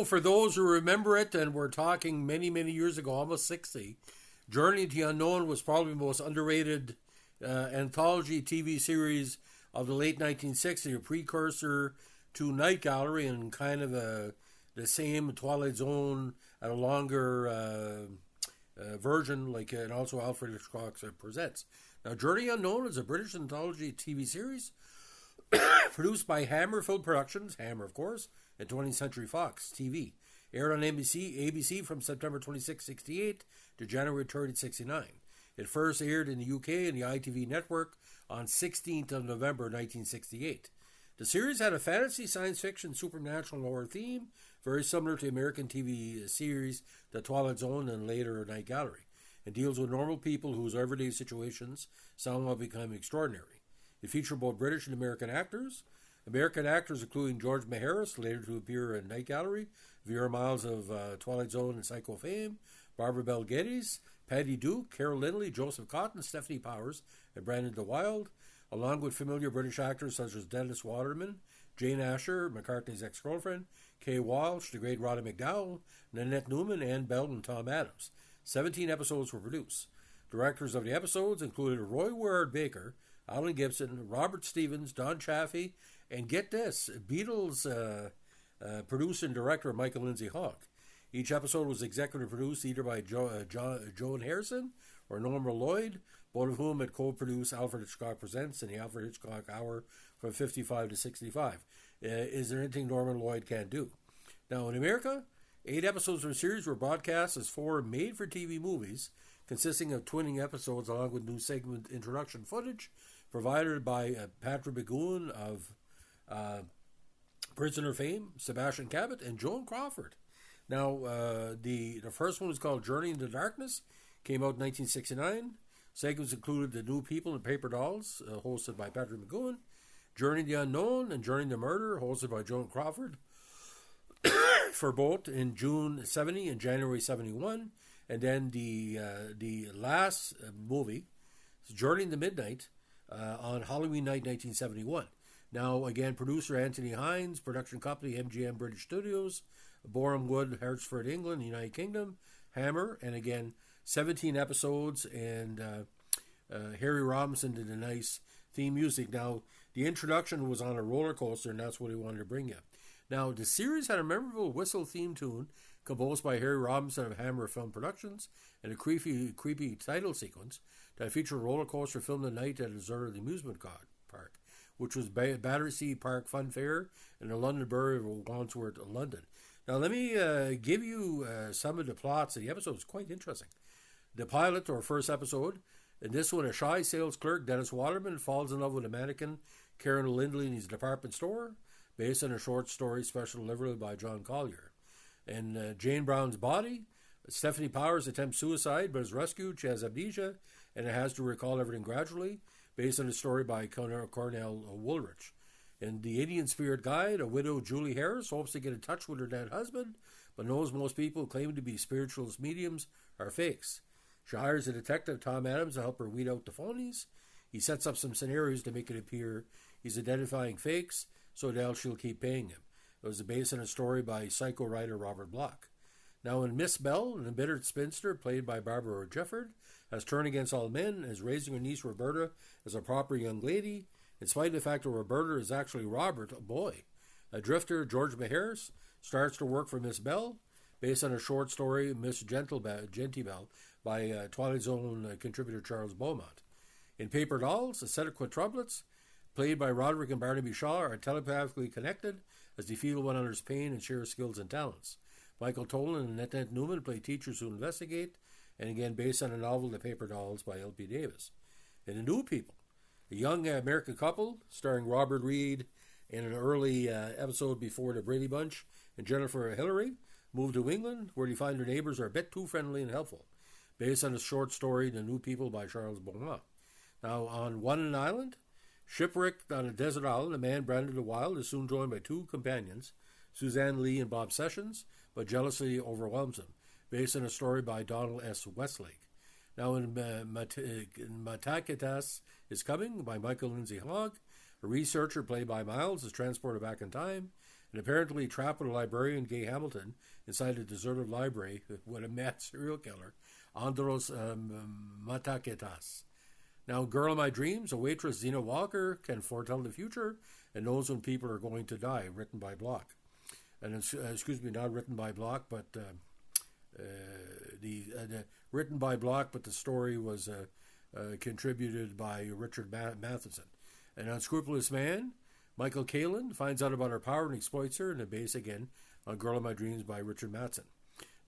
For those who remember it, and we're talking many, many years ago, almost 60, Journey into the Unknown was probably the most underrated anthology TV series of the late 1960s, a precursor to Night Gallery and kind of the same Twilight Zone at a longer version, and also Alfred Hitchcock Presents. Now, Journey Unknown is a British anthology TV series produced by Hammer Film Productions, Hammer, of course, and 20th Century Fox TV. Aired on ABC from September 26, 68 to January 30, 69. It first aired in the UK and the ITV network on 16th of November 1968. The series had a fantasy, science fiction, supernatural, and horror theme, very similar to the American TV series The Twilight Zone and later Night Gallery, and deals with normal people whose everyday situations somehow become extraordinary. It featured both British and American actors. American actors including George Maharis, later to appear in Night Gallery, Vera Miles of Twilight Zone and Psycho fame, Barbara Bel Geddes, Patty Duke, Carol Lindley, Joseph Cotton, Stephanie Powers, and Brandon DeWilde, along with familiar British actors such as Dennis Waterman, Jane Asher, McCartney's ex-girlfriend, Kay Walsh, the great Roddy McDowell, Nanette Newman, Ann Bell, and Tom Adams. 17 episodes were produced. Directors of the episodes included Roy Ward Baker, Alan Gibson, Robert Stevens, Don Chaffee, and get this, Beatles producer and director Michael Lindsay Hogg. Each episode was executive produced either by Joan Harrison or Norma Lloyd, both of whom had co-produced Alfred Hitchcock Presents and the Alfred Hitchcock Hour from 55 to 65. Is there anything Norma Lloyd can't do? Now, in America, 8 episodes of the series were broadcast as 4 made-for-TV movies, consisting of twinning episodes along with new segment introduction footage provided by Patrick McGowan of Prisoner fame, Sebastian Cabot, and Joan Crawford. Now, the first one was called Journey into Darkness, came out in 1969. Segments included The New People and Paper Dolls, hosted by Patrick McGowan, Journey to the Unknown and Journey to Murder, hosted by Joan Crawford, for both in June 70 and January 71. And then the last movie, Journey into Midnight, on Halloween night 1971. Now, again, producer Anthony Hines, production company MGM British Studios, Boreham Wood, Hertford, England, United Kingdom, Hammer, and again, 17 episodes, and Harry Robinson did a nice theme music. Now, the introduction was on a roller coaster, and that's what he wanted to bring you. Now, the series had a memorable whistle theme tune composed by Harry Robinson of Hammer Film Productions, and a creepy title sequence that featured a roller coaster filmed the night at a deserted amusement park, which was Battersea Park Fun Fair in the London Borough of Wandsworth, London. Now, let me give you some of the plots of the episode. It's quite interesting. The pilot, or first episode, in this one, a shy sales clerk, Dennis Waterman, falls in love with a mannequin, Karen Lindley, in his department store, based on a short story special delivered by John Collier. In Jane Brown's Body, Stephanie Powers attempts suicide but is rescued. She has amnesia and has to recall everything gradually, based on a story by Cornell Woolrich. In The Indian Spirit Guide, a widow, Julie Harris, hopes to get in touch with her dead husband, but knows most people claiming to be spiritualist mediums are fakes. She hires a detective, Tom Adams, to help her weed out the phonies. He sets up some scenarios to make it appear he's identifying fakes, so that she'll keep paying him. It was based on a story by psycho writer Robert Bloch. Now, in Miss Bell, an embittered spinster, played by Barbara Jefford, has turned against all men and is raising her niece Roberta as a proper young lady, in spite of the fact that Roberta is actually Robert, a boy. A drifter, George Maharis, starts to work for Miss Bell, based on a short story, Miss Gentibel, by Twilight Zone contributor Charles Beaumont. In Paper Dolls, a set of quintuplets, played by Roderick and Barnaby Shaw, are telepathically connected as they feel one another's pain and share skills and talents. Michael Tolan and Nanette Newman play teachers who investigate, and again based on a novel, The Paper Dolls, by L.P. Davis. In The New People, a young American couple, starring Robert Reed in an early episode before The Brady Bunch, and Jennifer Hillary, move to England, where they find their neighbors are a bit too friendly and helpful, based on a short story, The New People, by Charles Beaumont. Now, on One Island, shipwrecked on a desert island, a man, Brandon DeWilde, is soon joined by 2 companions, Suzanne Lee and Bob Sessions, but jealousy overwhelms him, based on a story by Donald S. Westlake. Now, in Matakitas is Coming, by Michael Lindsay Hogg, a researcher played by Miles is transported back in time, and apparently trapped with a librarian, Gay Hamilton, inside a deserted library with a mad serial killer, Andros Mataketas. Now, Girl of My Dreams, a waitress, Zena Walker, can foretell the future and knows when people are going to die, written by Block. And excuse me, not written by Block, but written by Block, but the story was contributed by Richard Matheson. An unscrupulous man, Michael Kalin, finds out about her power and exploits her, and a base again on Girl of My Dreams by Richard Matheson.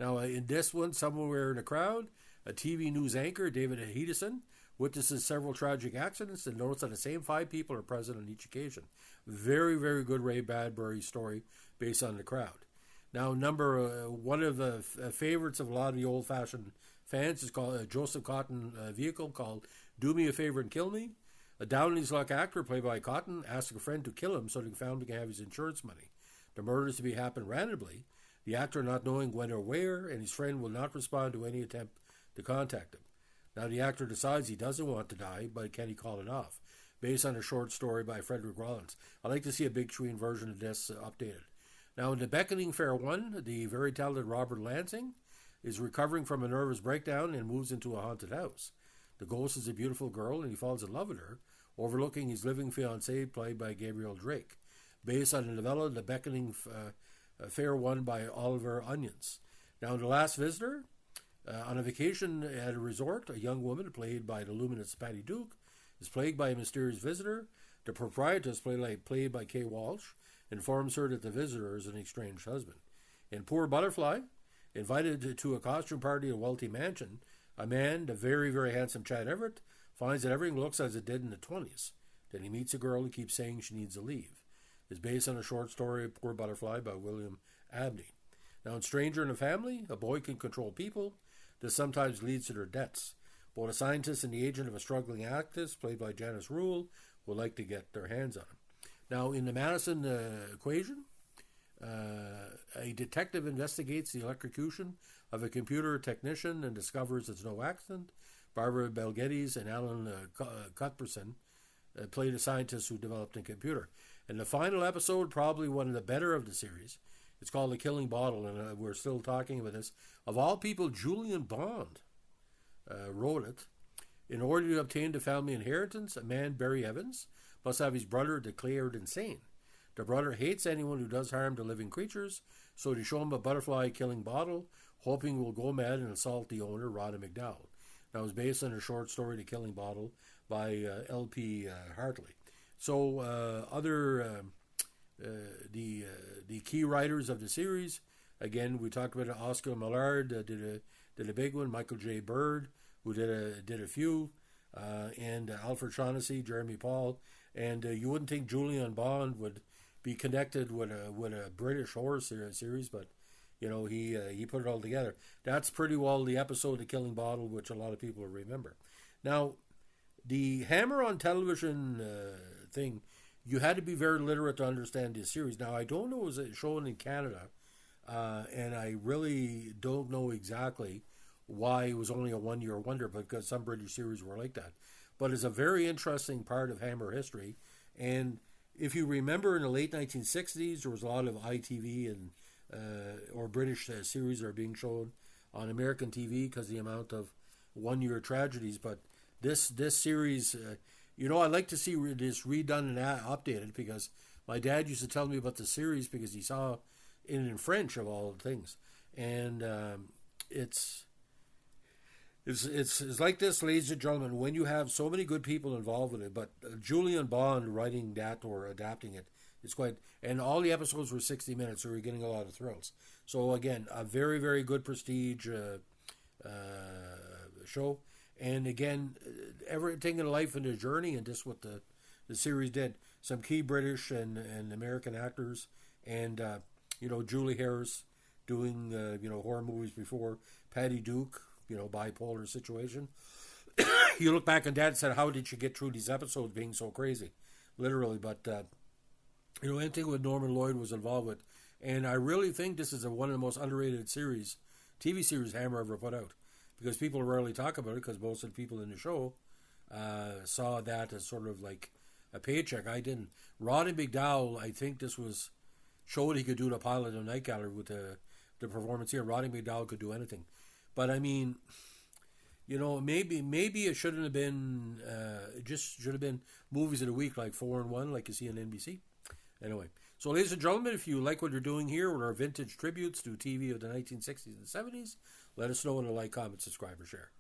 Now, in this one, somewhere in the crowd, a TV news anchor, David Hedison, witnesses several tragic accidents and notes that the same 5 people are present on each occasion. Very, very good Ray Bradbury story based on the crowd. Now, one of the favorites of a lot of the old-fashioned fans is called a Joseph Cotton vehicle called Do Me a Favor and Kill Me. A down-on-his-luck actor, played by Cotton, asks a friend to kill him so the family can have his insurance money. The murder is to be happen randomly, the actor not knowing when or where, and his friend will not respond to any attempt to contact him. Now, the actor decides he doesn't want to die, but can he call it off? Based on a short story by Frederick Rollins. I'd like to see a big screen version of this updated. Now, in The Beckoning Fair 1, the very talented Robert Lansing is recovering from a nervous breakdown and moves into a haunted house. The ghost is a beautiful girl, and he falls in love with her, overlooking his living fiancée, played by Gabriel Drake. Based on the novella The Beckoning Fair 1 by Oliver Onions. Now, in The Last Visitor, on a vacation at a resort, a young woman, played by the luminous Patty Duke, is plagued by a mysterious visitor. The proprietress, played by Kay Walsh, informs her that the visitor is an estranged husband. In Poor Butterfly, invited to a costume party at a wealthy mansion, a man, the very, very handsome Chad Everett, finds that everything looks as it did in the 20s. Then he meets a girl who keeps saying she needs to leave. It's based on a short story, Poor Butterfly, by William Abney. Now, in Stranger in a Family, a boy can control people. This sometimes leads to their deaths. Both a scientist and the agent of a struggling actress, played by Janice Rule, would like to get their hands on him. Now, in the Madison equation, a detective investigates the electrocution of a computer technician and discovers it's no accident. Barbara Bel Geddes and Alan Cuthbertson played a scientist who developed the computer. And the final episode, probably one of the better of the series, it's called The Killing Bottle, and we're still talking about this. Of all people, Julian Bond wrote it. In order to obtain the family inheritance, a man, Barry Evans, must have his brother declared insane. The brother hates anyone who does harm to living creatures, so they show him a butterfly killing bottle, hoping he will go mad and assault the owner, Roddy McDowell. Now, it was based on a short story, The Killing Bottle, by L.P. Hartley. So, the key writers of the series, again, we talked about Oscar Millard, did a big one. Michael J. Bird, who did a few, and Alfred Shaughnessy, Jeremy Paul, and you wouldn't think Julian Bond would be connected with a British horror series, but you know he put it all together. That's pretty well the episode of Killing Bottle, which a lot of people will remember. Now, the Hammer on Television thing, you had to be very literate to understand this series. Now, I don't know, was it shown in Canada, and I really don't know exactly why it was only a one-year wonder, because some British series were like that. But it's a very interesting part of Hammer history. And if you remember, in the late 1960s, there was a lot of ITV and or British series that are being shown on American TV because of the amount of one-year tragedies. But this series, I'd like to see this redone and updated, because my dad used to tell me about the series because he saw it in French, of all things. And it's like this, ladies and gentlemen, when you have so many good people involved with it, but Julian Bond writing that or adapting it is quite, and all the episodes were 60 minutes, so we're getting a lot of thrills. So again, a very, very good prestige show. And again, everything in life and the journey, and just what the series did. Some key British and American actors, and Julie Harris doing horror movies before, Patty Duke, bipolar situation. You look back, and Dad said, how did you get through these episodes being so crazy? Literally, but anything with Norman Lloyd was involved with. And I really think this is one of the most underrated TV series Hammer ever put out, because people rarely talk about it, because most of the people in the show saw that as sort of like a paycheck. I didn't. Roddy McDowell, I think this was showed he could do the pilot of Night Gallery with the performance here. Roddy McDowall could do anything. But I mean, maybe it shouldn't have been, it just should have been movies of the week, like 4 and 1, like you see on NBC. Anyway, so ladies and gentlemen, if you like what you're doing here with our vintage tributes to TV of the 1960s and 70s, let us know in a like, comment, subscribe, or share.